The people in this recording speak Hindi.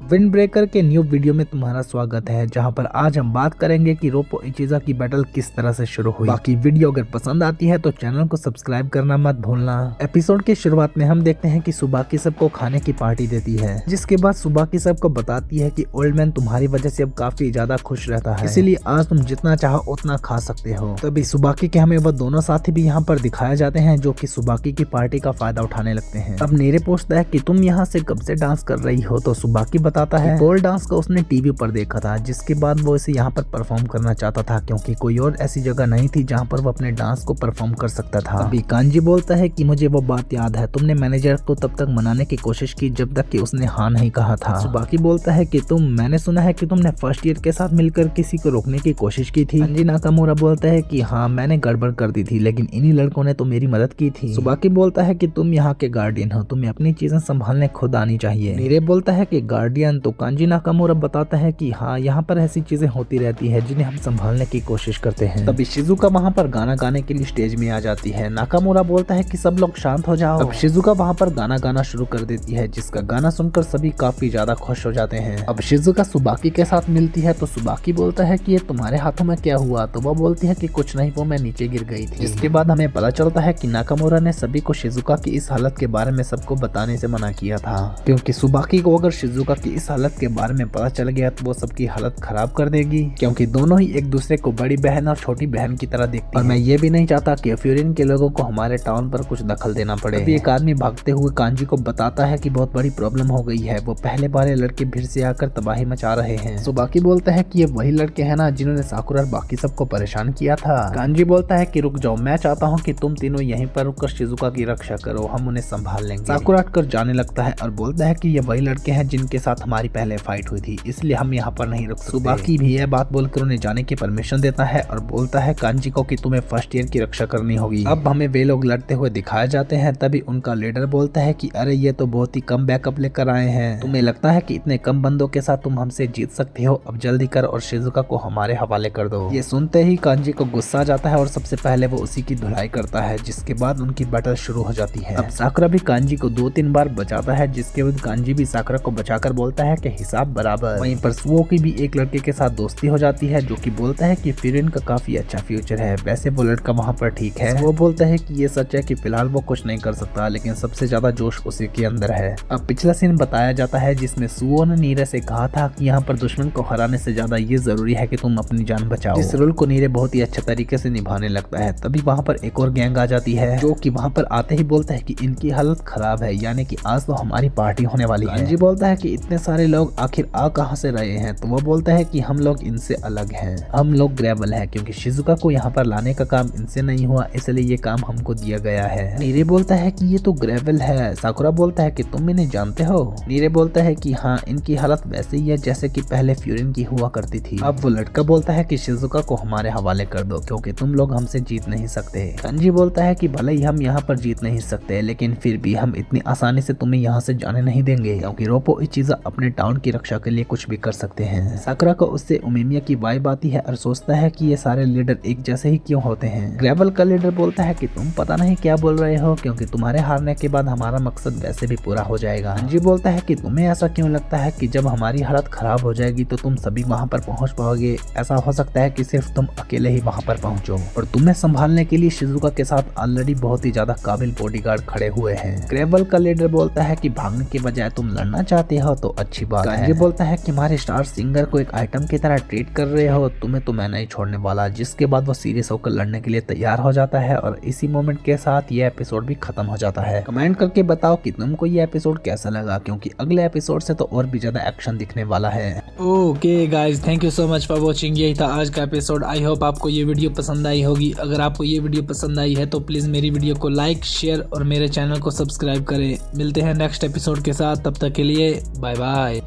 विंड ब्रेकर के न्यू वीडियो में तुम्हारा स्वागत है, जहां पर आज हम बात करेंगे कि रोपो इचिज़ा की बैटल किस तरह से शुरू हुई। बाकी वीडियो अगर पसंद आती है तो चैनल को सब्सक्राइब करना मत भूलना। एपिसोड की शुरुआत में हम देखते हैं कि सुबाकी सबको खाने की पार्टी देती है, जिसके बाद सुबाकी सबको बताती है कि ओल्ड मैन तुम्हारी वजह से अब काफी ज्यादा खुश रहता है, इसीलिए आज तुम जितना चाहो उतना खा सकते हो। तभी सुबाकी के हमें वह दोनों साथी भी यहाँ पर दिखाए जाते हैं, जो कि सुबाकी की पार्टी का फायदा उठाने लगते हैं। अब नीरे पूछता है कि तुम यहाँ से कब से डांस कर रही हो, तो सुबाकी बताता है पोल डांस को उसने टीवी पर देखा था, जिसके बाद वो इसे यहाँ पर परफॉर्म करना चाहता था, क्योंकि कोई और ऐसी जगह नहीं थी जहाँ पर वो अपने डांस को परफॉर्म कर सकता था। अभी कांजी बोलता है कि मुझे वो बात याद है, तुमने मैनेजर को तब तक मनाने की कोशिश की जब तक कि उसने हाँ नहीं कहा था। सुबाकी बोलता है कि मैंने सुना है कि तुमने फर्स्ट ईयर के साथ मिलकर किसी को रोकने की कोशिश की थी। कांजी नाकामुरा बोलता है कि हाँ, मैंने गड़बड़ कर दी थी, लेकिन इन्हीं लड़कों ने तो मेरी मदद की थी। सुबाकी बोलता है कि तुम यहाँ के गार्डियन हो, तुम्हें अपनी चीजें संभालने खुद आनी चाहिए। नीरे बोलता है कि गार्डियन, तो कांजी नाकामुरा बताता है कि हाँ, यहाँ पर ऐसी चीजें होती रहती है जिन्हें हम संभालने की कोशिश करते हैं। तभी शिजुका वहाँ पर गाना गाने के लिए स्टेज में आ जाती है। नाकामुरा बोलता है कि सब लोग शांत हो जाओ। अब शिजुका वहाँ पर गाना गाना शुरू कर देती है, जिसका गाना सुनकर सभी काफी ज्यादा खुश हो जाते हैं। अब शिजुका सुबाकी के साथ मिलती है, तो सुबाकी बोलता है कि ये तुम्हारे हाथों में क्या हुआ, तो वो बोलती है कि कुछ नहीं, वो मैं नीचे गिर गई थी। जिसके बाद हमें पता चलता है कि नाकामुरा ने सभी को शिजुका की इस हालत के बारे में सबको बताने से मना किया था, क्योंकि सुबाकी को अगर शिजुका की इस हालत के बारे में पता चल गया तो वो सबकी हालत खराब कर देगी, क्योंकि दोनों ही एक दूसरे को बड़ी बहन और छोटी बहन की तरह देखती हैं। और मैं ये भी नहीं चाहता कि फ्यूरिन के लोगों को हमारे टाउन पर कुछ दखल देना पड़े। अभी एक आदमी भागते हुए कांजी को बताता है कि बहुत बड़ी प्रॉब्लम हो गई है, वो पहले वाले लड़के फिर से आकर तबाही मचा रहे हैं। सुबाकी बोलता है कि ये वही लड़के हैं ना जिन्होंने साकुरा और बाकी सबको परेशान किया था। कांजी बोलता है कि रुक जाओ, मैं चाहता हूँ कि तुम तीनों यहीं पर रुककर शिजुका की रक्षा करो, हम उन्हें संभाल लेंगे। साकुरा हटकर जाने लगता है और बोलता है कि ये वही लड़के हैं जिनके साथ हमारी पहले फाइट हुई थी, इसलिए हम यहाँ पर नहीं रुक सकते। सुबाकी भी यह बात बोलकर उन्हें जाने की परमिशन देता है और बोलता है कांजी को कि तुम्हें फर्स्ट ईयर की रक्षा करनी होगी। अब हमें वे लोग लड़ते हुए दिखाए जाते हैं। तभी उनका लीडर बोलता है कि अरे ये तो बहुत ही कम बैकअप लेकर आए हैं, तुम्हें लगता है कि इतने कम बंदों के साथ तुम हमसे जीत सकते हो, अब जल्दी कर और शिजुका को हमारे हवाले कर दो। ये सुनते ही कांजी को गुस्सा आ जाता है और सबसे पहले वो उसी की धुलाई करता है, जिसके बाद उनकी बैटल शुरू हो जाती है। अब साकुरा भी कांजी को 2-3 बार बचाता है, जिसके बाद कांजी भी साकुरा को बचाकर बोलता है कि हिसाब बराबर। वहीं पर सुओ की भी एक लड़के के साथ दोस्ती हो जाती है, जो कि बोलता है कि फ्यूरिन का काफी अच्छा फ्यूचर है, वैसे वो लड़का वहाँ पर ठीक है। वो बोलता है कि ये सच है कि फिलहाल वो कुछ नहीं कर सकता, लेकिन सबसे ज्यादा जोश उसी के अंदर है। अब पिछला सीन बताया जाता है जिसमें सुओ ने नीरे से कहा था कि यहाँ पर दुश्मन को हराने से ज्यादा ये जरूरी है कि तुम अपनी जान बचाओ। इस रोल को नीरे बहुत ही अच्छे तरीके से निभाने लगता है। तभी वहाँ पर एक और गैंग आ जाती है, जो कि वहाँ पर आते ही बोलता है कि इनकी हालत खराब है, यानी कि आज तो हमारी पार्टी होने वाली है। कांजी बोलता है कि इतने सारे लोग आखिर आ कहाँ से रहे हैं, तो वो बोलता है कि हम लोग इनसे अलग हैं, हम लोग ग्रेवल हैं, क्योंकि शिजुका को यहाँ पर लाने का काम इनसे नहीं हुआ, इसलिए ये काम हमको दिया गया है। नीरे बोलता है कि ये तो ग्रेवल है। साकुरा बोलता है कि तुम इन्हें जानते हो। नीरे बोलता है कि हाँ, इनकी हालत वैसे ही है जैसे कि पहले फ्यूरिन की हुआ करती थी। अब वो लड़का बोलता है कि शिजुका को हमारे हवाले कर दो, क्योंकि तुम लोग हमसे जीत नहीं सकते। कांजी बोलता है कि भले ही हम यहाँ पर जीत नहीं सकते, लेकिन फिर भी हम इतनी आसानी से तुम्हें यहाँ से जाने नहीं देंगे, क्योंकि रोपो इचिज़ा अपने टाउन की रक्षा के लिए कुछ भी कर सकते हैं। साकुरा को उससे उमेमिया की वाइब आती है और सोचता है कि ये सारे लीडर एक जैसे ही क्यों होते हैं। ग्रेवल का लीडर बोलता है कि तुम पता नहीं क्या बोल रहे हो, क्योंकि तुम्हारे हारने के बाद हमारा मकसद वैसे भी पूरा हो जाएगा। कांजी बोलता है कि तुम्हें ऐसा क्यों लगता है कि जब हमारी हालत खराब हो जाएगी तो तुम सभी वहाँ पर पहुँच पाओगे, ऐसा हो सकता है कि सिर्फ तुम अकेले ही वहाँ पर पहुँचो, और तुम्हें संभालने के लिए शिजुका के साथ ऑलरेडी बहुत ही ज्यादा काबिल बॉडीगार्ड खड़े हुए हैं। ग्रेवल का लीडर बोलता है कि भागने के बजाय तुम लड़ना चाहते हो तो अच्छी बात है। कांजी बोलता है कि हमारे स्टार सिंगर को एक आइटम की तरह ट्रीट कर रहे हो, तुम्हें तो मैं नहीं छोड़ने वाला। जिसके बाद वो सीरियस होकर लड़ने के लिए तैयार हो जाता है, और इसी मोमेंट के साथ ये एपिसोड भी खत्म हो जाता है। कमेंट करके बताओ कि तुमको ये एपिसोड कैसा लगा, क्योंकि अगले एपिसोड से तो और भी ज्यादा एक्शन दिखने वाला है। Okay guys, thank you so much for watching. यही था आज का एपिसोड। आई होप आपको ये वीडियो पसंद आई होगी। अगर आपको ये वीडियो पसंद आई है तो प्लीज मेरी वीडियो को लाइक, शेयर और मेरे चैनल को सब्सक्राइब करें। मिलते हैं नेक्स्ट एपिसोड के साथ, तब तक के लिए बाय बाय।